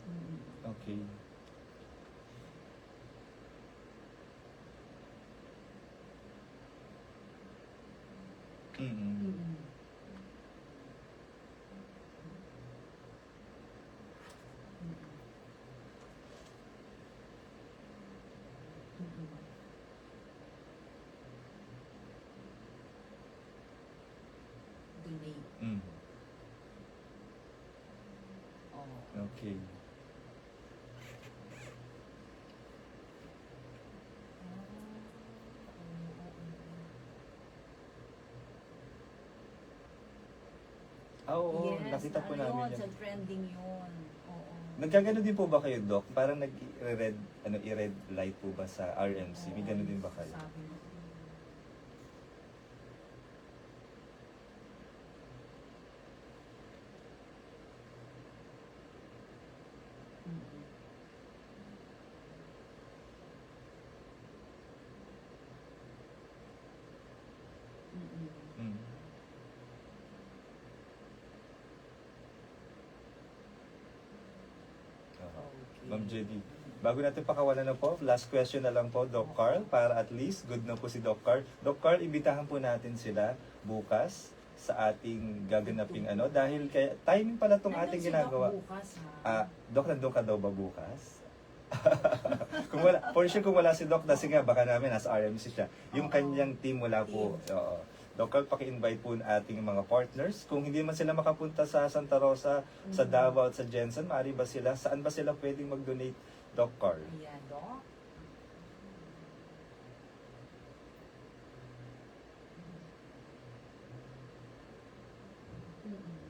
Mm-mm. Okay. Mm. Mm-mm. Mm-mm. Donate. Mm. Oo. Okay. Oo, Yes, nakita po ano namin yun, sa yan. trending yun. Oo. Nagkagano din po ba kayo, Doc? Parang nag-red, i-red light po ba sa RMC? May gano'n din ba kayo? Sabi mo. Mm-mm. Mm-mm. Mm. Oo. Okay. Ma'am Jenny, bago natin pakawalan na po, last question na lang po, Doc Carl, para at least good na po si Doc Carl. Doc Carl, imbitahan po natin sila bukas sa ating gaganaping ano, dahil kaya timing pala itong Nandun ating si Doc ginagawa. bukas, ha? Doc, nandun ka daw ba bukas? Kung wala, for sure kung wala si Doc, kasi nga baka namin nasa RMC siya. Yung Oo. kanyang team wala po. Oo. Doc Carl, paki-invite po ang ating mga partners. Kung hindi man sila makapunta sa Santa Rosa, sa Davao at sa Jensen, maaari ba sila? Saan ba sila pwedeng mag-donate, Doc Carl? Ayan, Doc. Mm-mm.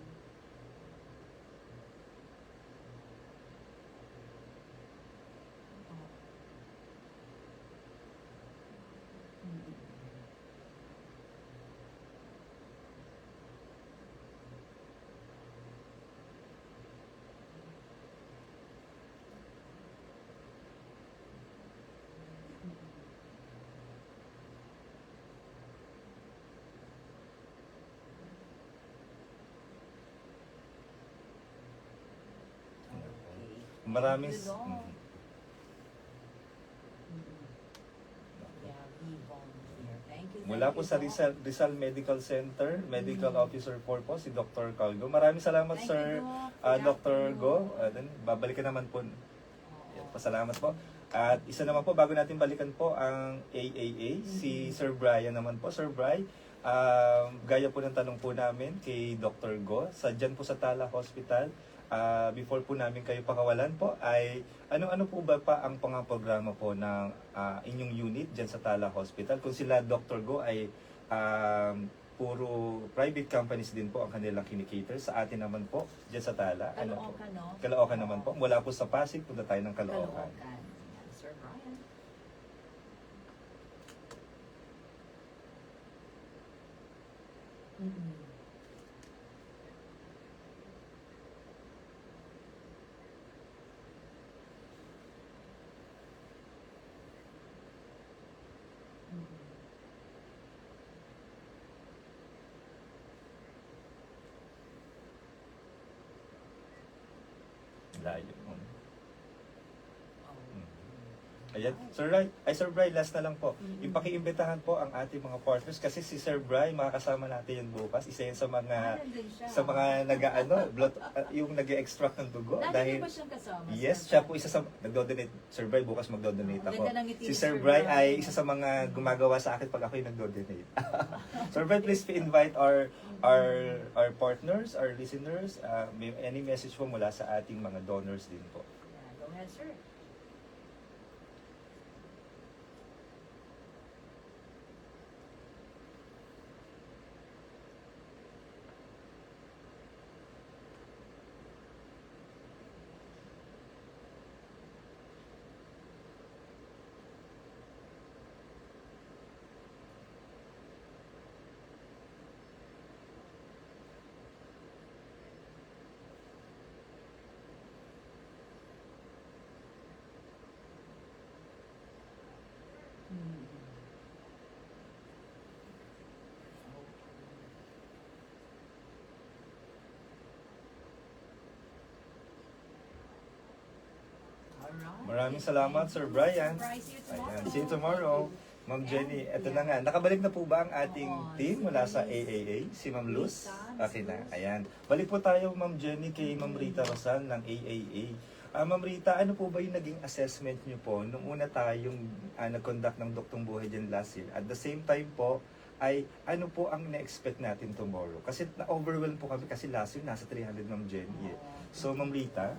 Oo. Mm-mm. Okay. Maraming... Thank you, Doc. Mm. Mm-mm. Yeah, Yvonne here. Thank you. Mula thank po you, sa Doc. Rizal Medical Center, Medical Mm. Officer 4 po, si Dr. Calgo. Maraming salamat, Thank Sir you, Doc. Good Dr. Go. afternoon. Babalikan naman po. Oo. Pasalamat po. At isa naman po, bago natin balikan po ang AAA, si Sir Brian naman po. Sir Brian, gaya po ng tanong po namin kay Dr. Go, dyan po sa Tala Hospital, before po namin kayo pakawalan po, ay ano-ano po ba pa ang programa po ng inyong unit dyan sa Tala Hospital? Kung sila Dr. Go ay puro private companies din po ang kanilang kinikater. Sa atin naman po, dyan sa Tala. Ano po? Caloocan, no? Caloocan naman po. Mula po sa Pasig, punta tayo ng Caloocan. Caloocan. Yan, Sir Brian. Mm-mm. Mm-mm. Layo. Oh. Mm. Ayan. Sir Bry, last na lang po. Ipakiimbitahan po ang ating mga partners kasi si Sir Bry, makakasama natin yun bukas. Isa yun sa mga Nandun siya. yung nag-extract ng dugo. Lagi niyo ba siyang kasama? Yes, Sir siya Bry? po isa sa nagdo-donate. Sir Bry, bukas magdo-donate Ang ako. ganda ng ngiti Si ni Sir Sir Bry Bry. ay isa sa mga gumagawa sa akin pag ako'y nagdo-donate. Sir Bry, please invite our partners, our listeners. May any message po mula sa ating mga donors din po. Yeah, go ahead, sir. Alright. Maraming salamat, Sir Brian. Sir Bry, see you tomorrow. Ayan, see you tomorrow. Ma'am Jenny, eto na nga. Nakabalik na po ba ang ating team mula sa AAA? Si Ma'am Luz? Okay na. Ayan. Balik po tayo, Ma'am Jenny, kay Ma'am Rita Rosal ng AAA. Ma'am Rita, ano po ba yung naging assessment niyo po nung una tayong nag-conduct ng Duktong Buhay dyan last year? At the same time po, ay ano po ang na-expect natin tomorrow? Kasi na-overwhelm po kami kasi last year nasa 300, Ma'am Jenny. So, Ma'am Rita,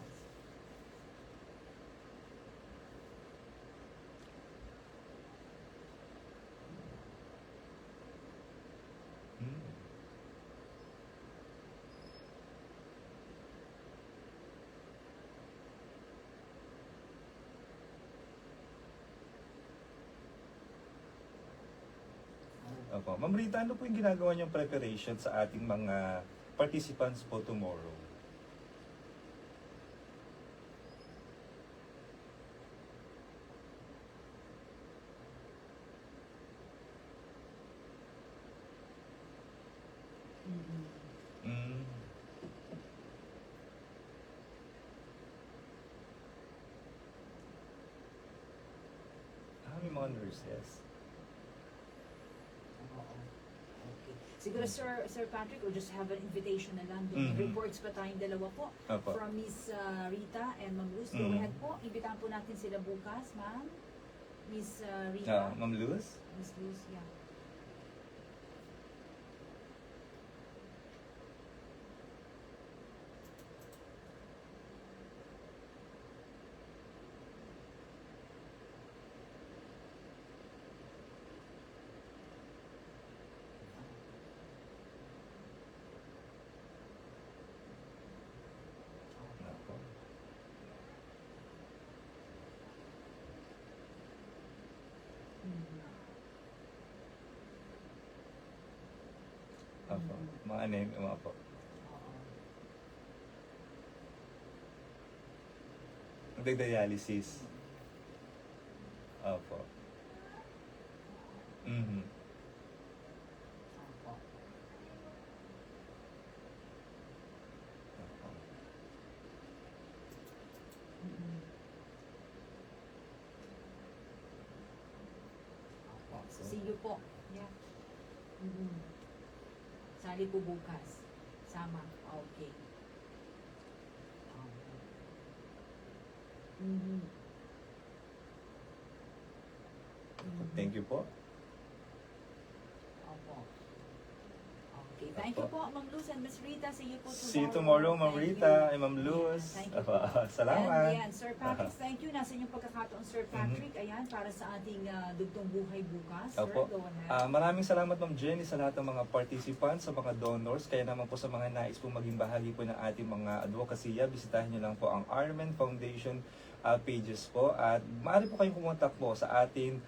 Opo. Ma'am Rita, ano po yung ginagawa niyong preparation sa ating mga participants po tomorrow? Mm. May mga nurses. Okay. Siguro Sir Patrick, we'll just have an invitation na lang doon. Mhm. Reports pa tayong dalawa po. Opo. From Miss Rita and Ma'am Luz. Go Mhm. ahead po. Imbitahan po natin sila bukas, ma'am. Miss Rita. Ma'am Luz? Miss Luz, yeah. Opo. Mhm. Opo. Mga anemia, mga po. Oo. Nagda-dialysis. Opo. Mhm. Opo. Opo. Mhm. Opo. See you po. Yeah. Sali po bukas. Sama. Okay. Mhm. Thank you po. Opo. Okay. Thank you po, Ma'am Luz and Miss Rita. See you po tomorrow. See you tomorrow, Ma'am Thank Rita you. and Ma'am Luz. Thank you po. Salamat. And yan, Sir Patrick, thank you. Nasa inyong pagkakataon, Sir Patrick. Ayan, para sa ating Dugtong Buhay bukas. Sir, Opo. go ahead. Maraming salamat, Ma'am Jenny, sa lahat ng mga participants, sa mga donors, kaya naman po sa mga nais pong maging bahagi po ng ating mga advokasya, bisitahin nyo lang po ang Armen Foundation pages po, at maaari po kayong kumontak po sa ating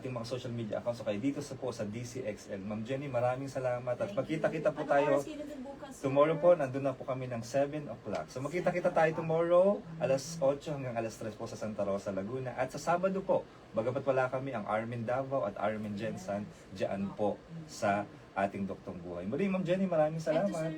mga social media accounts, okay, dito sa DCXL. Ma'am Jenny, maraming salamat at Thank magkita-kita po you. tayo. Anong oras kayo nandun bukas, sir? Tomorrow po, nandun na po kami ng 7 o'clock. So magkita-kita tayo tomorrow, alas 8 hanggang alas 3 po sa Santa Rosa, Laguna. At sa Sabado po, bagamat wala kami, ang Armin Davao at Armin Jensen, dyan po sa ating Duktong Buhay. Muli, Ma'am Jenny, maraming salamat.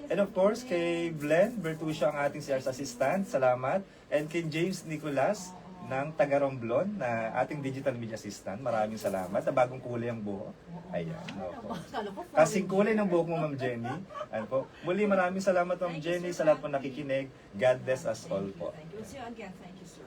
And of course, kay Glenn Bertuccio, ang ating CR's assistant, salamat. And kay James Nicolas, ng taga Romblon na ating digital media assistant. Maraming salamat. Na bagong kulay ang buhok. Ayan. Opo. Kasing kulay ng buhok mo, Ma'am Jenny. Ano po? Muli maraming salamat, Ma'am Jenny, sa lahat po nakikinig. God bless us all po. Thank you. So again, thank you, sir.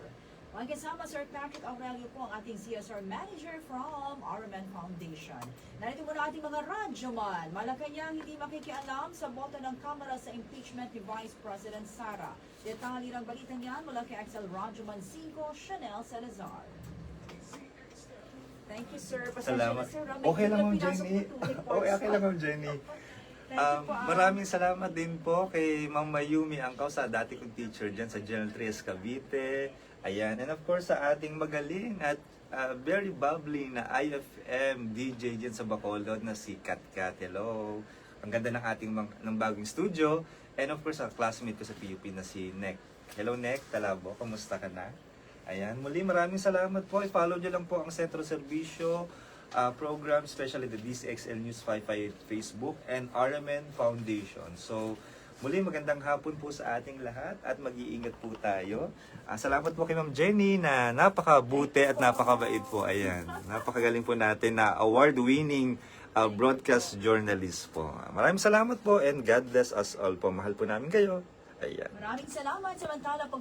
Ang kasama, Sir Patrick Aurelio po, ang ating CSR Manager from RMN Foundation. Narito muna ating mga radyoman. Malacanang hindi makikialam sa boto ng Kamara sa impeachment ni Vice President Sara. Detalye ng balita niyan mula kay Excel Radyoman 5, Chanel Salazar. Thank you, sir. Pasensya Salamat. na, sir. Okay lang, Ma'am Pinasok Jenny. po tubig po, Okay sir. lang, Ma'am Jenny. Thank you po, Maraming salamat din po kay Ma'am Mayumi Angkaw, sa dati kong teacher dyan sa General Trias, Cavite. Ayan. And of course, sa ating magaling at very bubbly na IFM DJ dyan sa Bacolod na si Kat Kat. Hello. Ang ganda ng ating ng bagong studio. And of course, ang classmate ko sa PUP na si Nek. Hello, Nek. Talabo. Kamusta ka na? Ayan. Muli, maraming salamat po. I-follow nyo lang po ang Sentro Servisyo program, especially the DCXL News 558 Facebook and RMN Foundation. So, muli magandang hapon po sa ating lahat at mag-iingat po tayo. Salamat po kay Ma'am Jenny na napakabuti at napakabait po. Ayan, napakagaling po natin na award-winning broadcast journalist po. Maraming salamat po and God bless us all po. Mahal po namin kayo. Ayan. Maraming salamat. Samantala, pag